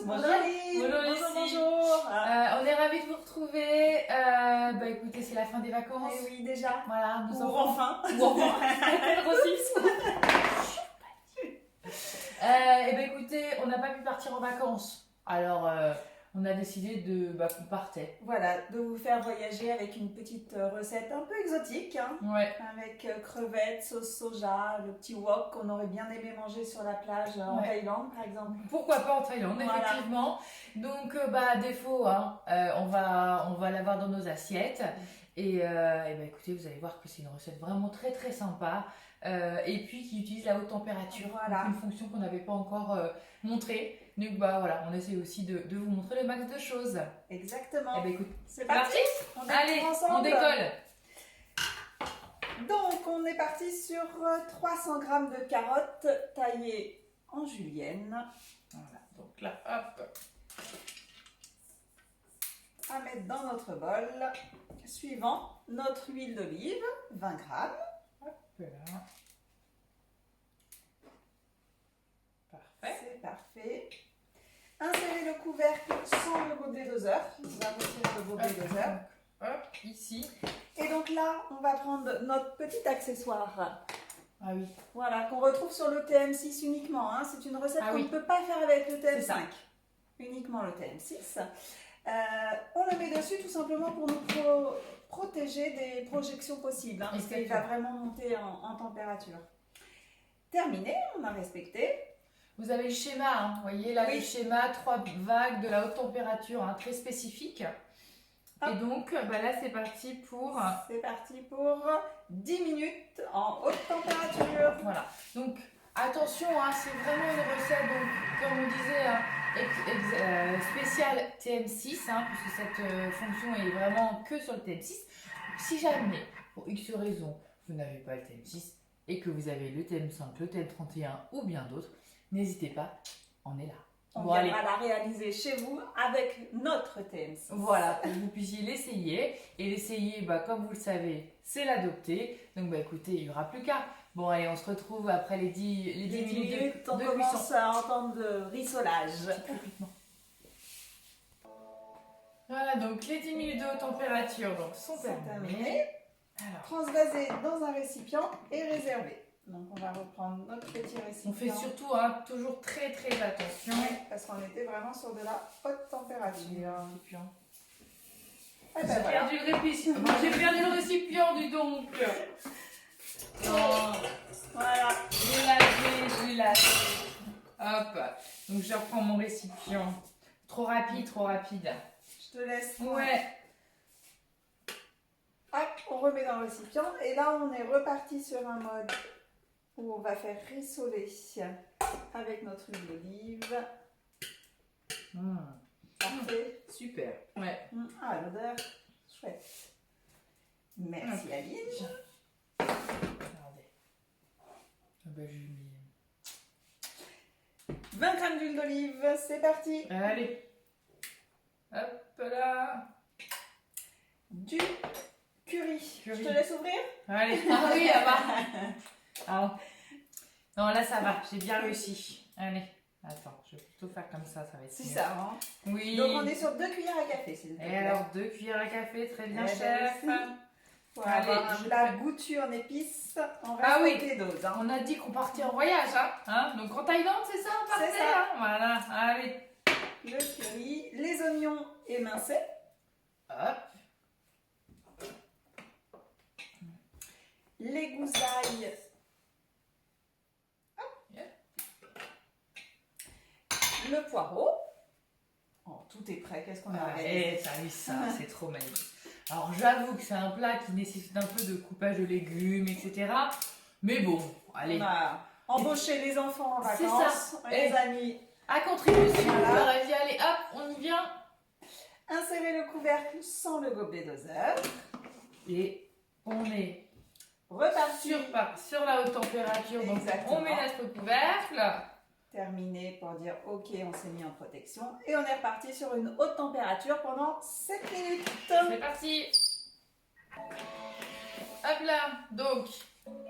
Bonjour Lucie. Bonjour. On est ravis de vous retrouver. Écoutez, c'est la fin des vacances. Eh oui, déjà. Voilà, Ou enfin. Ou enfin. Quel racisme. Écoutez, on n'a pas pu partir en vacances. Alors, on a décidé qu'on partait. Voilà, de vous faire voyager avec une petite recette un peu exotique. Hein, ouais. Avec crevettes, sauce soja, le petit wok qu'on aurait bien aimé manger sur la plage en Thaïlande, par exemple. Pourquoi pas en Thaïlande, effectivement. Donc, défaut, hein, on va l'avoir dans nos assiettes. Et écoutez, vous allez voir que c'est une recette vraiment très très sympa. Et puis qui utilise la haute température, voilà. Donc, une fonction qu'on n'avait pas encore montrée. Donc voilà, on essaie aussi de vous montrer le max de choses. Exactement. Écoute, c'est parti. Allez, on décolle. Donc on est parti sur 300 g de carottes taillées en julienne. Voilà, donc là, hop. À mettre dans notre bol. Suivant, notre huile d'olive, 20 g. Hop là. Parfait. C'est parfait. Insérez le couvercle sans le gobelet doseur. On va retirer le gobelet doseur. Hop, ici. Et donc là, on va prendre notre petit accessoire. Ah oui. Voilà, qu'on retrouve sur le TM6 uniquement. Hein. C'est une recette qu'on ne peut pas faire avec le TM5. Uniquement le TM6. On le met dessus tout simplement pour nous protéger des projections possibles. Hein, parce qu'il va vraiment monter en température. Terminé, on a respecté. Vous avez le schéma, hein. Vous voyez là le schéma, 3 vagues de la haute température, hein, très spécifique. Hop. Et donc là c'est parti pour... C'est parti pour 10 minutes en haute température. Voilà, donc attention, hein, c'est vraiment une recette, donc, comme on disait, spéciale TM6, hein, puisque cette fonction est vraiment que sur le TM6. Si jamais, pour X raison, vous n'avez pas le TM6 et que vous avez le TM5, le TM31 ou bien d'autres, n'hésitez pas, on est là. On viendra la réaliser chez vous avec notre TM6. Voilà, pour que vous puissiez l'essayer. Et l'essayer, comme vous le savez, c'est l'adopter. Donc écoutez, il n'y aura plus qu'à. Bon, allez, on se retrouve après les 10 minutes on commence à entendre le rissolage. Voilà, donc les 10 minutes de haute température sont terminées. Alors, transvaser dans un récipient et réserver. Donc on va reprendre notre petit récipient. On fait surtout toujours très très attention. Parce qu'on était vraiment sur de la haute température. J'ai perdu le récipient. J'ai perdu le récipient, dis donc. Voilà. Je l'ai lâché. Hop. Donc je reprends mon récipient. Trop rapide. Je te laisse. Ouais. Hop, on remet dans le récipient. Et là, on est reparti sur un mode où on va faire rissoler avec notre huile d'olive. Parfait. Super. Ouais. Ah, l'odeur, chouette. Merci Aline. Regardez. J'ai mis 20 g d'huile d'olive, c'est parti. Allez. Hop là. Du curry. Je te laisse ouvrir. Allez. Ah oui, là-bas. Ah. Non, là ça va, j'ai bien réussi. Allez, attends, je vais plutôt faire comme ça va être C'est ça, hein. Oui. Donc on est sur 2 cuillères à café, s'il vous plaît. Et alors 2 cuillères à café, très bien, chef. Pour avoir la goûture en épices, on reste les doses. Hein. On a dit qu'on partait en voyage, hein. Donc en Thaïlande, c'est ça, on partait. C'est ça. Hein, voilà, allez. Le curry, les oignons émincés. Hop. Les gousailles. Le poireau. Oh, tout est prêt. Qu'est-ce qu'on a ça, c'est trop magnifique. Alors j'avoue que c'est un plat qui nécessite un peu de coupage de légumes, etc. Mais bon, allez. On a embauché les enfants en vacances. C'est ça. Les amis. À contribution. Allez, hop, on y vient. Insérez le couvercle sans le gobelet doseur. Et on est reparti sur la haute température. Donc on met notre couvercle. Terminé pour dire ok, on s'est mis en protection. Et on est reparti sur une haute température pendant 7 minutes. C'est parti. Hop là, donc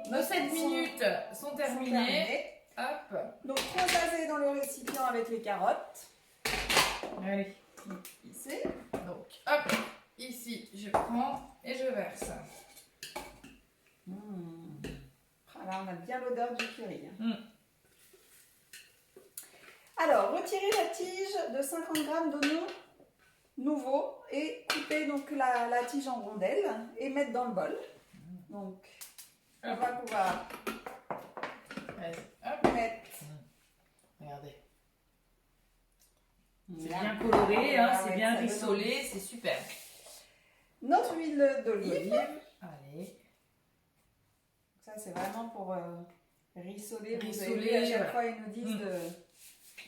nos 7 minutes sont terminées. Hop. Donc transvaser dans le récipient avec les carottes. Allez. Ici. Donc, hop, ici, je prends et je verse. Ah, là, on a bien l'odeur du curry. Mm. Alors, retirez la tige de 50 g d'oignons nouveaux et coupez donc la tige en rondelles et mettre dans le bol. Donc, on va pouvoir mettre. Regardez. C'est bien coloré, hein, c'est bien rissolé, rissolé, c'est super. Notre huile d'olive. Allez. Ça, c'est vraiment pour rissoler. Vous avez Rissoler, vu, à chaque voilà. fois, ils nous disent de...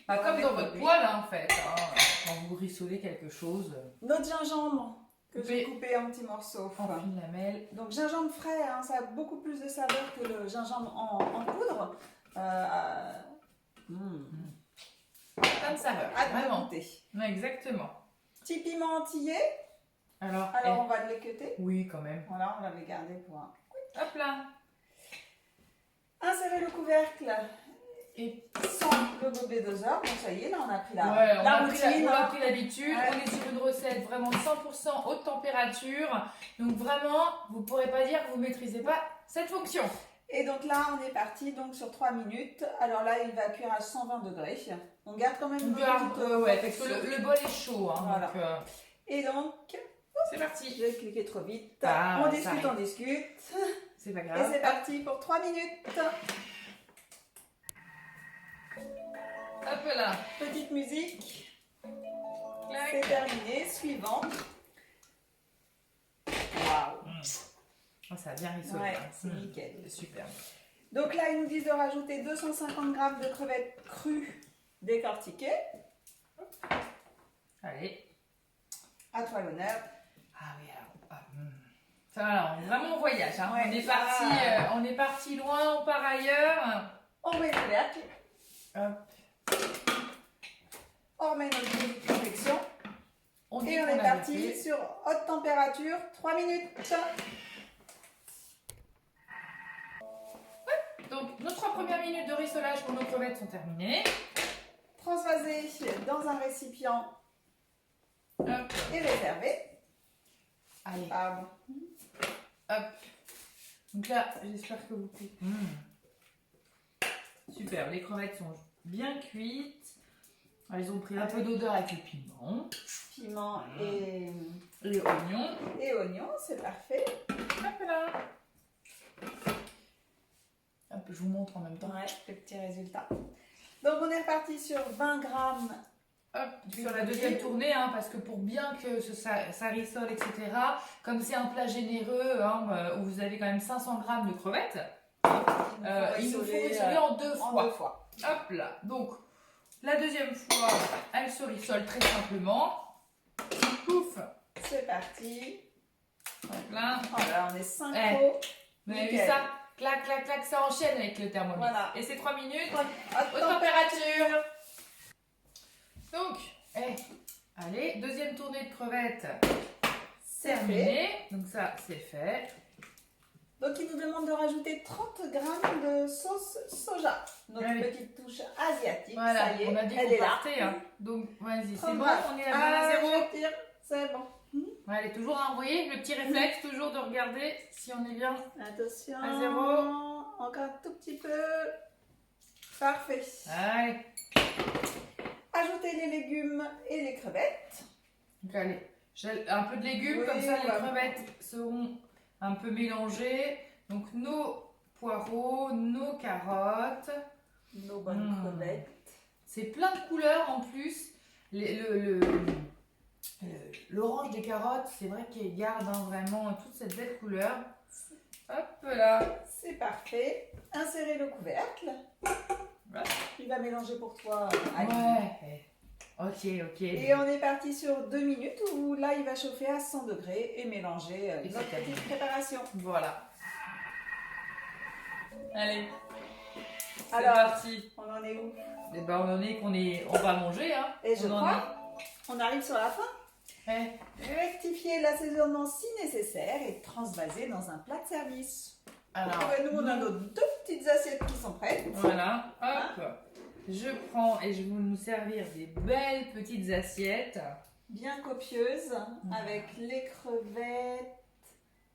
Pas comme dans votre poêle, hein, en fait. Hein, quand vous rissolez quelque chose. Notre gingembre que j'ai coupé en petits morceaux. En fine lamelle. Donc gingembre frais, hein, ça a beaucoup plus de saveur que le gingembre en poudre. Plein de saveur, vraiment. Goûter. Exactement. Petit piment antillais. Alors on va le cueter. Oui, quand même. Voilà, on l'avait gardé pour un... Hop là. Insérer le couvercle Et sans le gobelet doseur. Bon, ça y est, là, on a pris la routine. On a pris hein. l'habitude. Ouais. On est sur une recette vraiment 100% haute température. Donc vraiment, vous ne pourrez pas dire que vous ne maîtrisez pas cette fonction. Et donc là, on est parti donc sur 3 minutes. Alors là, il va cuire à 120 degrés. On garde quand même On garde, parce que le bol est chaud. Hein, voilà. donc, et donc, c'est parti. j'ai cliqué trop vite. Ah, on discute. C'est pas Et grave. c'est parti pour 3 minutes. Hop là. Petite musique. Clac. C'est terminé. Suivant. Waouh. Oh, ça a bien rissolé. Ouais, hein. c'est nickel. Super. Donc là, ils nous disent de rajouter 250 g de crevettes crues décortiquées. Allez. À toi l'honneur. Ah oui, alors. Ça va, alors, vraiment on voyage. Hein. Ouais. On est parti loin, on part ailleurs. On met le couvercle. Hop. On remet notre bougie de convection. dit Et on qu'on est avait parti fait. sur haute température, 3 minutes. Donc, nos 3 premières minutes de rissolage pour nos crevettes sont terminées. Transvaser dans un récipient Hop. et réserver. Allez. Ah, Hop. Donc là, j'espère que vous pouvez. Super, les crevettes sont bien cuites. Elles ont pris un peu d'odeur avec le piment. piment et oignons. Et oignons, c'est parfait. Hop là. Hop, je vous montre en même temps. Ouais, le petit résultat. Donc on est reparti sur 20 grammes. Hop, sur la deuxième tournée, hein, parce que pour bien que ça rissole, etc., comme c'est un plat généreux, hein, où vous avez quand même 500 grammes de crevettes, il nous faut rissoler en deux fois. Hop là, donc la deuxième fois, elle se rissole très simplement. Pouf. C'est parti. Hop là. Voilà, on est synchro. Vous avez vu ça? Clac, clac, clac, ça enchaîne avec le thermomètre. Voilà. Et c'est 3 minutes. Haute température. Donc, allez, deuxième tournée de crevettes. C'est terminée. Donc ça, c'est fait. Donc il nous demande de rajouter 30 grammes de sauce soja. Notre petite touche asiatique. Voilà, ça y est, on a dit elle qu'on est là. partait. Hein. Donc vas-y, c'est bon, on est à à 0. C'est bon. Allez, toujours un bruit, le petit réflexe, toujours de regarder si on est bien. Attention. À 0. Encore un tout petit peu. Parfait. Allez. Ajoutez les légumes et les crevettes. Donc allez, un peu de légumes, comme ça les crevettes seront un peu mélangées. Donc nos poireaux, nos carottes. Nos bonnes crevettes. C'est plein de couleurs en plus. L'orange des carottes, c'est vrai qu'elle garde vraiment toute cette belle couleur. Hop là. C'est parfait. Insérez le couvercle. Voilà. Il va mélanger pour toi. Ouais. Ok. Et on est parti sur 2 minutes où là il va chauffer à 100 degrés et mélanger notre petite préparation. Voilà. Allez. Alors, parti. On en est où? Eh ben on va manger hein. Et je crois on arrive sur la fin. Rectifier l'assaisonnement si nécessaire et transvaser dans un plat de service. Alors, nous on a nos 2 petites assiettes qui sont prêtes. Voilà. Hop. je prends et je vais nous servir des belles petites assiettes. Bien copieuses, avec les crevettes,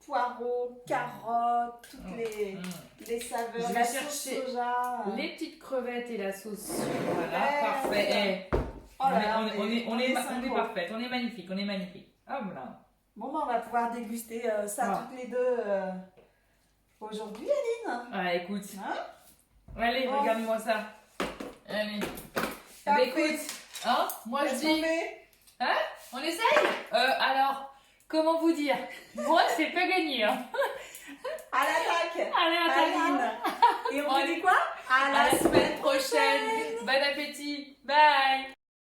poireaux, carottes, toutes les saveurs, Je vais la chercher sauce soja. les petites crevettes et la sauce. Voilà, Ouais, parfait. Oh là là, On est synchro. parfaite, on est magnifique, on est magnifique. Ah voilà. Bon, ben, on va pouvoir déguster ça toutes les deux aujourd'hui, Aline. Ah écoute. Hein? Allez, Bon. regarde-moi ça. Allez. Eh ben, Parfait. écoute, hein, moi je Qu'est-ce dis. qu'on fait? Hein? On essaye? Alors, comment vous dire? Moi, c'est pas gagné. Hein. À l'attaque, Allez, Aline. attends. Et on vous dit quoi? À À la semaine prochaine. Bon appétit. Bye.